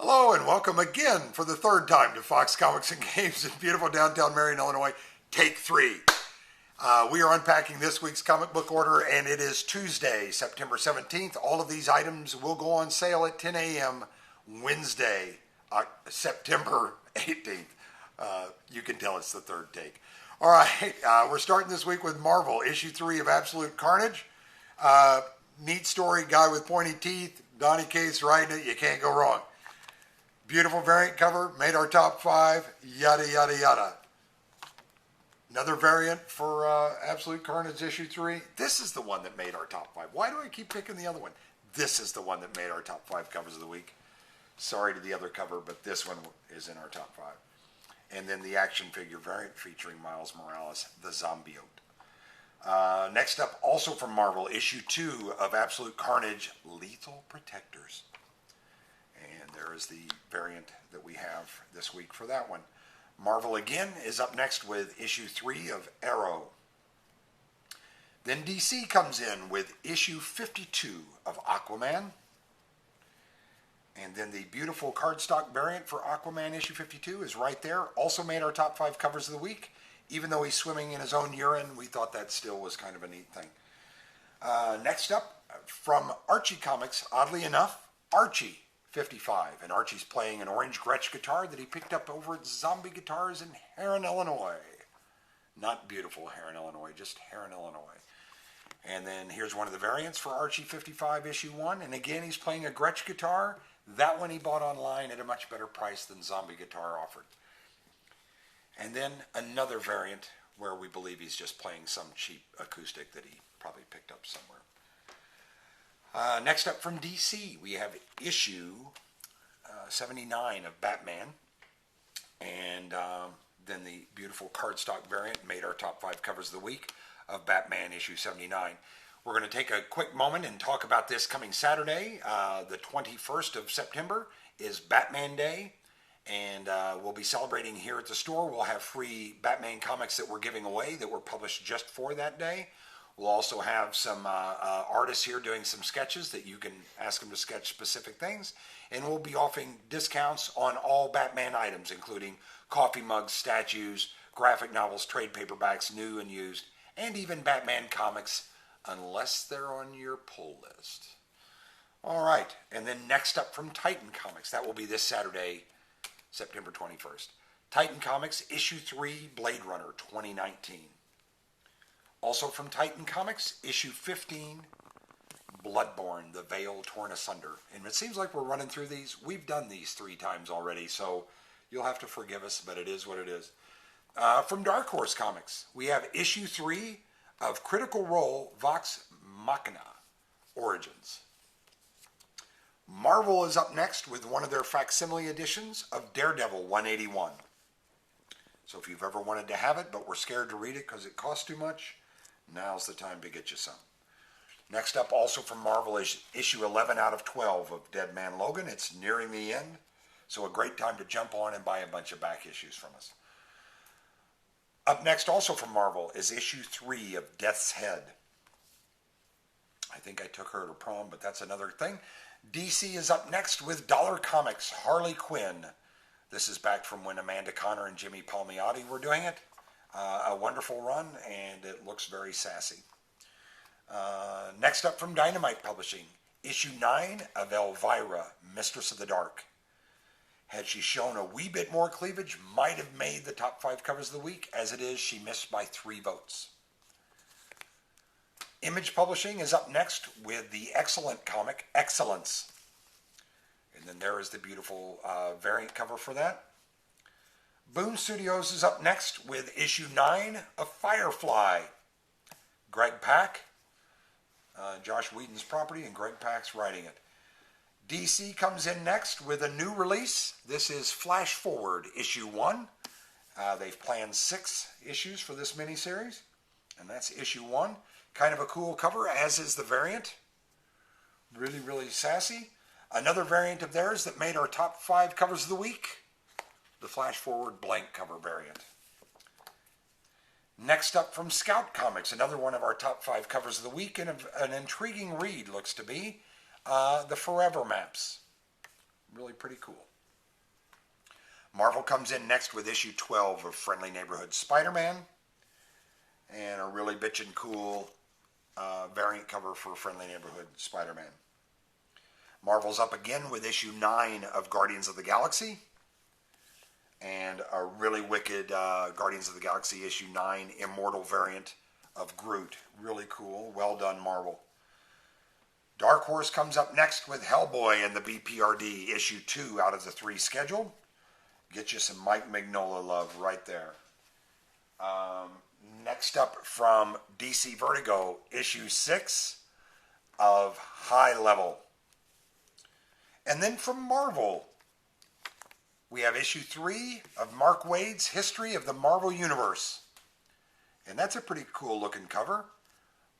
Hello and welcome again for the third time to Fox Comics and Games in beautiful downtown Marion, Illinois. Take 3. We are unpacking this week's comic book order, and it is Tuesday, September 17th. All of these items will go on sale at 10 a.m. Wednesday, September 18th. You can tell it's the third take. All right, we're starting this week with Marvel, issue 3 of Absolute Carnage. Neat story, guy with pointy teeth, Donny Cates writing it, you can't go wrong. Beautiful variant cover, made our top 5, yada, yada, yada. Another variant for Absolute Carnage issue 3. This is the one that made our top 5. Why do I keep picking the other one? This is the one that made our top 5 covers of the week. Sorry to the other cover, but this one is in our top 5. And then the action figure variant featuring Miles Morales, the Zombiote. Next up, also from Marvel, issue 2 of Absolute Carnage, Lethal Protectors. And there is the variant that we have this week for that one. Marvel again is up next with issue 3 of Arrow. Then DC comes in with issue 52 of Aquaman. And then the beautiful cardstock variant for Aquaman issue 52 is right there. Also made our top 5 covers of the week. Even though he's swimming in his own urine, we thought that still was kind of a neat thing. Next up, from Archie Comics, oddly enough, Archie 55. And Archie's playing an orange Gretsch guitar that he picked up over at Zombie Guitars in Heron, Illinois. Not beautiful Heron, Illinois, just Heron, Illinois. And then here's one of the variants for Archie 55 issue 1. And again, he's playing a Gretsch guitar. That one he bought online at a much better price than Zombie Guitar offered. And then another variant where we believe he's just playing some cheap acoustic that he probably picked up somewhere. Next up from DC, we have issue 79 of Batman. And then the beautiful cardstock variant made our top 5 covers of the week of Batman issue 79. We're going to take a quick moment and talk about this coming Saturday. The 21st of September is Batman Day. And we'll be celebrating here at the store. We'll have free Batman comics that we're giving away that were published just for that day. We'll also have some artists here doing some sketches that you can ask them to sketch specific things. And we'll be offering discounts on all Batman items, including coffee mugs, statues, graphic novels, trade paperbacks, new and used, and even Batman comics, unless they're on your pull list. All right, and then next up from Titan Comics, that will be this Saturday, September 21st. Titan Comics, issue 3, Blade Runner 2019. Also from Titan Comics, issue 15, Bloodborne, The Veil Torn Asunder. And it seems like we're running through these. We've done these 3 times already, so you'll have to forgive us, but it is what it is. From Dark Horse Comics, we have issue 3 of Critical Role, Vox Machina, Origins. Marvel is up next with one of their facsimile editions of Daredevil 181. So if you've ever wanted to have it but were scared to read it because it costs too much, now's the time to get you some. Next up, also from Marvel, is issue 11 out of 12 of Dead Man Logan. It's nearing the end, so a great time to jump on and buy a bunch of back issues from us. Up next, also from Marvel, is issue 3 of Death's Head. I think I took her to prom, but that's another thing. DC is up next with Dollar Comics, Harley Quinn. This is back from when Amanda Conner and Jimmy Palmiotti were doing it. A wonderful run, and it looks very sassy. Next up from Dynamite Publishing, issue 9 of Elvira, Mistress of the Dark. Had she shown a wee bit more cleavage, might have made the top 5 covers of the week. As it is, she missed by 3 votes. Image Publishing is up next with the excellent comic, Excellence. And then there is the beautiful variant cover for that. Boom Studios is up next with issue 9 of Firefly. Greg Pak, Josh Whedon's property, and Greg Pak's writing it. DC comes in next with a new release. This is Flash Forward, issue 1. They've planned 6 issues for this miniseries, and that's issue 1. Kind of a cool cover, as is the variant. Really, really sassy. Another variant of theirs that made our top 5 covers of the week, the Flash Forward blank cover variant. Next up from Scout Comics, another one of our top 5 covers of the week, and an intriguing read looks to be the Forever Maps. really pretty cool. Marvel comes in next with issue 12 of Friendly Neighborhood Spider-Man, and a really bitchin' cool variant cover for Friendly Neighborhood Spider-Man. Marvel's up again with issue 9 of Guardians of the Galaxy, and a really wicked Guardians of the Galaxy issue 9 Immortal variant of Groot. Really cool. Well done, Marvel. Dark Horse comes up next with Hellboy and the BPRD issue 2 out of the 3 scheduled. Get you some Mike Mignola love right there. Next up from DC Vertigo, issue 6 of High Level. And then from Marvel, we have issue 3 of Mark Waid's History of the Marvel Universe. And that's a pretty cool looking cover,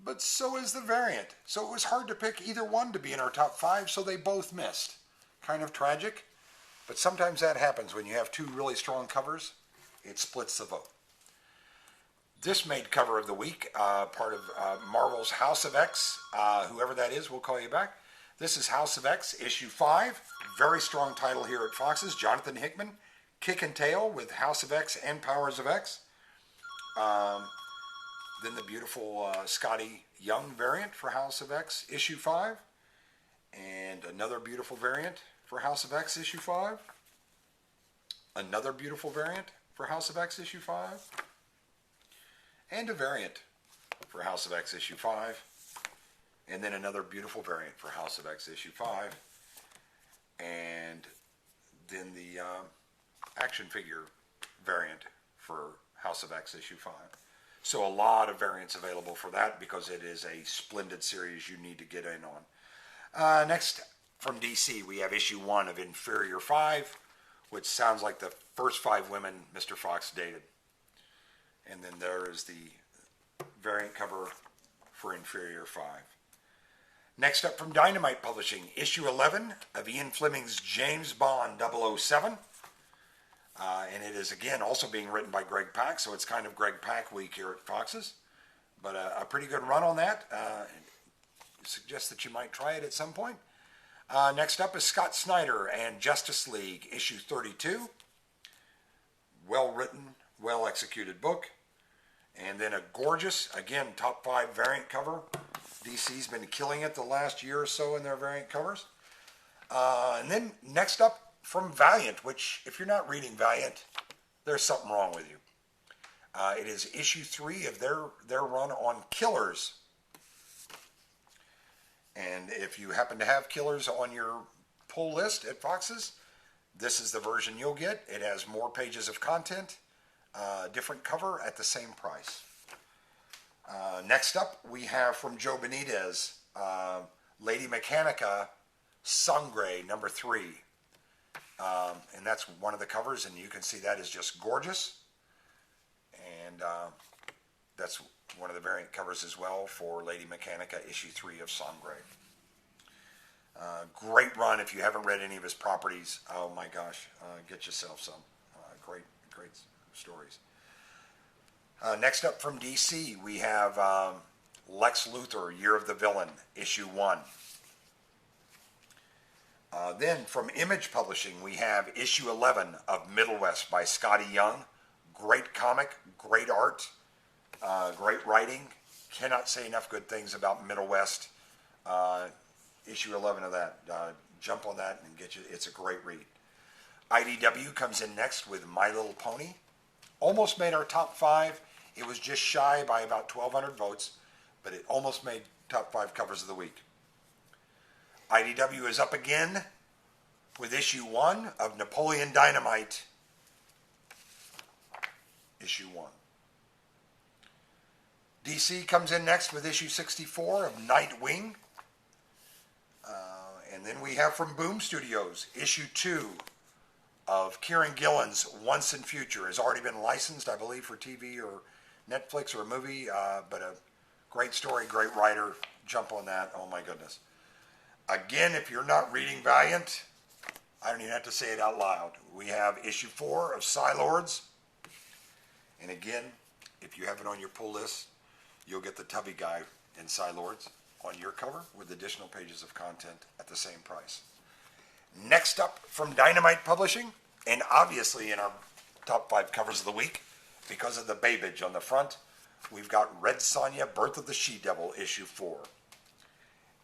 but so is the variant. So it was hard to pick either one to be in our top 5, so they both missed. Kind of tragic, but sometimes that happens when you have 2 really strong covers. It splits the vote. This made cover of the week, part of Marvel's House of X. Whoever that is, we'll call you back. This is House of X, issue 5. Very strong title here at Fox's. Jonathan Hickman, Kick and Tail with House of X and Powers of X. Then the beautiful Scotty Young variant for House of X, issue 5. And another beautiful variant for House of X, issue 5. Another beautiful variant for House of X, issue 5. And a variant for House of X, issue 5. And then another beautiful variant for House of X, issue 5. And then the action figure variant for House of X, issue 5. So a lot of variants available for that because it is a splendid series you need to get in on. Next, from DC, we have issue 1 of Inferior 5, which sounds like the first 5 women Mr. Fox dated. And then there is the variant cover for Inferior 5. Next up from Dynamite Publishing, issue 11 of Ian Fleming's James Bond 007. And it is, again, also being written by Greg Pak, so it's kind of Greg Pak week here at Fox's. But a pretty good run on that. Suggest that you might try it at some point. Next up is Scott Snyder and Justice League, issue 32. Well-written, well-executed book. And then a gorgeous, again, top 5 variant cover. DC's been killing it the last year or so in their variant covers. And then next up from Valiant, which if you're not reading Valiant, there's something wrong with you. It is issue 3 of their run on Killers. And if you happen to have Killers on your pull list at Fox's, this is the version you'll get. It has more pages of content, different cover at the same price. Next up, we have from Joe Benitez, Lady Mechanica Sangre number 3. And that's one of the covers, and you can see that is just gorgeous. And that's one of the variant covers as well for Lady Mechanica issue 3 of Sangre. Great run if you haven't read any of his properties. Oh my gosh, get yourself some. Great stories. Next up from DC, we have Lex Luthor, Year of the Villain, issue 1. Then from Image Publishing, we have issue 11 of Middle West by Scotty Young. Great comic, great art, great writing. Cannot say enough good things about Middle West. Issue 11 of that. Jump on that and get you. It's a great read. IDW comes in next with My Little Pony. Almost made our top 5. It was just shy by about 1,200 votes, but it almost made top 5 covers of the week. IDW is up again with issue 1 of Napoleon Dynamite, issue 1. DC comes in next with issue 64 of Nightwing. And then we have from Boom Studios, issue 2 of Kieran Gillen's Once and Future. Has already been licensed, I believe, for TV or Netflix or a movie, but a great story, great writer. Jump on that. Oh my goodness. Again, if you're not reading Valiant, I don't even have to say it out loud. We have issue 4 of Psylords. And again, if you have it on your pull list, you'll get the Tubby Guy in Psylords on your cover with additional pages of content at the same price. Next up from Dynamite Publishing, and obviously in our top 5 covers of the week, because of the babbage on the front, we've got Red Sonja, Birth of the She-Devil, issue 4.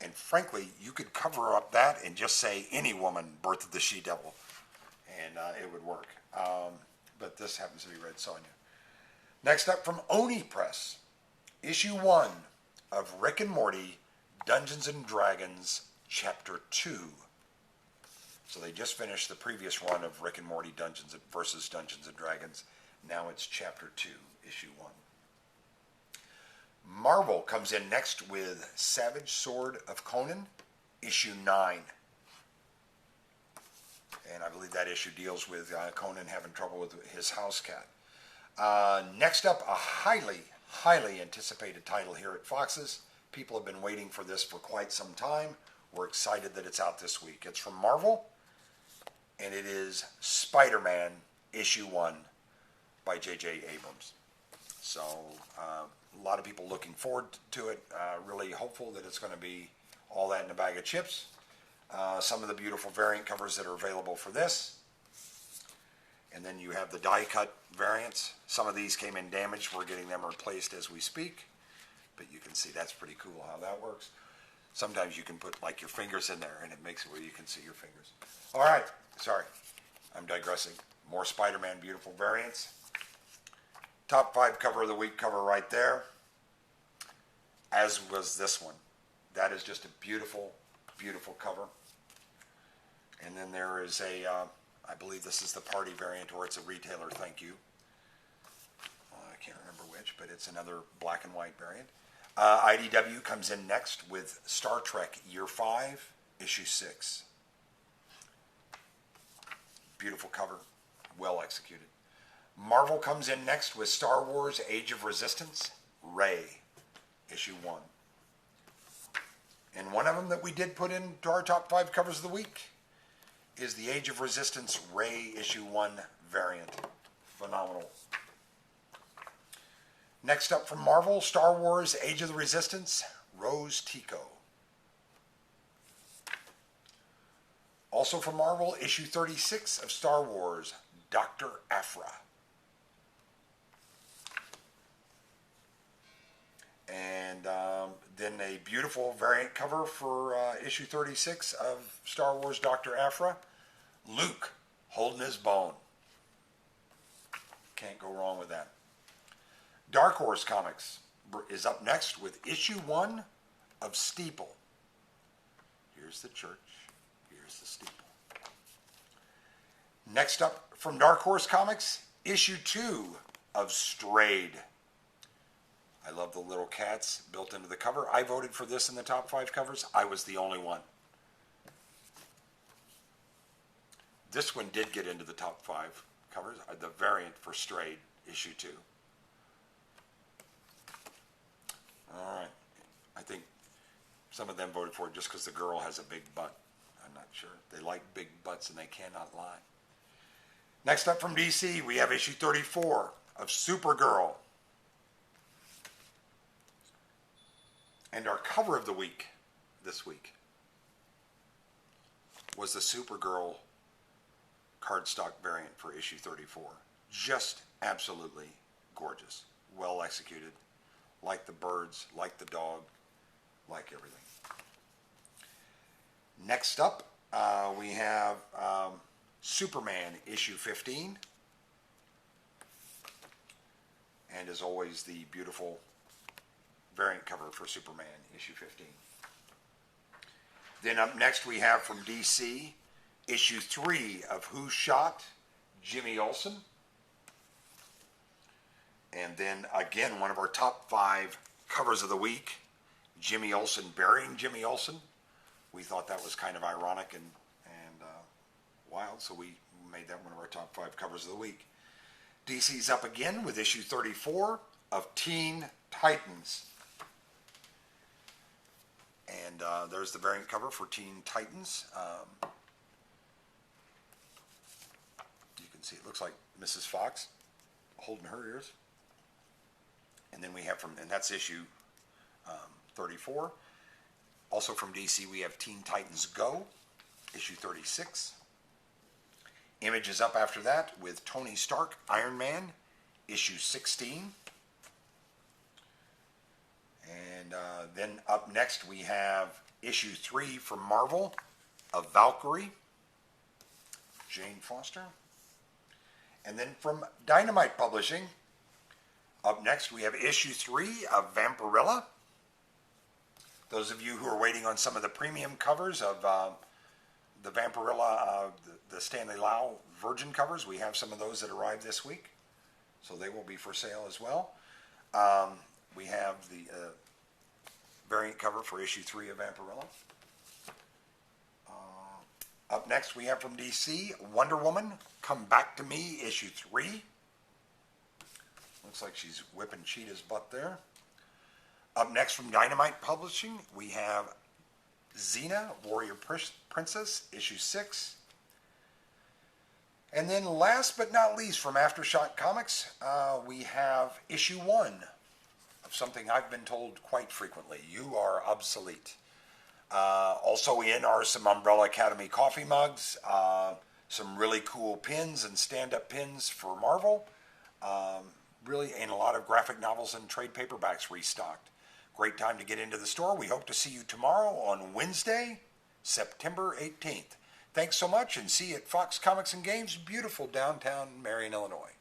And frankly, you could cover up that and just say any woman, Birth of the She-Devil, and it would work. But this happens to be Red Sonja. Next up from Oni Press, issue 1 of Rick and Morty, Dungeons and Dragons, chapter 2. So they just finished the previous run of Rick and Morty versus Dungeons and Dragons. Now it's chapter 2, issue 1. Marvel comes in next with Savage Sword of Conan, issue 9. And I believe that issue deals with Conan having trouble with his house cat. Next up, a highly anticipated title here at Fox's. People have been waiting for this for quite some time. We're excited that it's out this week. It's from Marvel, and it is Spider-Man issue 1 by J.J. Abrams. So a lot of people looking forward to it, really hopeful that it's going to be all that in a bag of chips. Some of the beautiful variant covers that are available for this. And then you have the die-cut variants. Some of these came in damaged. We're getting them replaced as we speak. But you can see that's pretty cool how that works. Sometimes you can put like your fingers in there and it makes it where you can see your fingers. All right, sorry, I'm digressing. More Spider-Man beautiful variants. Top 5 cover of the week cover right there. As was this one. That is just a beautiful, beautiful cover. And then there is a, I believe this is the party variant or it's a retailer thank you. I can't remember which, but it's another black and white variant. IDW comes in next with Star Trek Year 5, issue 6. Beautiful cover, well executed. Marvel comes in next with Star Wars Age of Resistance, Rey, issue 1. And one of them that we did put into our top 5 covers of the week is the Age of Resistance Rey issue 1 variant. Phenomenal. Next up from Marvel, Star Wars Age of the Resistance, Rose Tico. Also from Marvel, issue 36 of Star Wars, Dr. Aphra. And then a beautiful variant cover for issue 36 of Star Wars Dr. Aphra, Luke holding his bone. Can't go wrong with that. Dark Horse Comics is up next with issue 1 of Steeple. Here's the church. Here's the steeple. Next up from Dark Horse Comics, issue 2 of Strayed. I love the little cats built into the cover. I voted for this in the top 5 covers. I was the only one. This one did get into the top 5 covers. The variant for Strayed, issue 2. All right. I think some of them voted for it just because the girl has a big butt. I'm not sure. They like big butts and they cannot lie. Next up from DC, we have issue 34 of Supergirl. And our cover of the week this week was the Supergirl cardstock variant for issue 34. Just absolutely gorgeous. Well executed. Like the birds, like the dog, like everything. Next up, we have Superman issue 15. And as always, the beautiful variant cover for Superman issue 15. Then up next we have from DC issue 3 of Who Shot Jimmy Olsen. And then again, one of our top 5 covers of the week, Jimmy Olsen burying Jimmy Olsen. We thought that was kind of ironic and wild, so we made that one of our top 5 covers of the week. DC's up again with issue 34 of Teen Titans. And there's the variant cover for Teen Titans. You can see it looks like Mrs. Fox holding her ears. And then we have and that's issue 34. Also from DC, we have Teen Titans Go, issue 36. Image is up after that with Tony Stark, Iron Man, issue 16. And then up next we have issue 3 from Marvel of Valkyrie, Jane Foster. And then from Dynamite Publishing, up next we have issue 3 of Vampirella. Those of you who are waiting on some of the premium covers of the Vampirella, the Stanley Lau Virgin covers, we have some of those that arrived this week. So they will be for sale as well. We have the variant cover for issue 3 of Vampirella. Up next we have from DC, Wonder Woman, Come Back to Me, issue 3. Looks like she's whipping Cheetah's butt there. Up next from Dynamite Publishing, we have Xena, Warrior Princess, issue 6. And then last but not least from Aftershock Comics, we have issue 1 of something I've been told quite frequently. You are obsolete. Also in are some Umbrella Academy coffee mugs, some really cool pins and stand-up pins for Marvel, really, and a lot of graphic novels and trade paperbacks restocked. Great time to get into the store. We hope to see you tomorrow on Wednesday, September 18th. Thanks so much, and see you at Fox Comics and Games, beautiful downtown Marion, Illinois.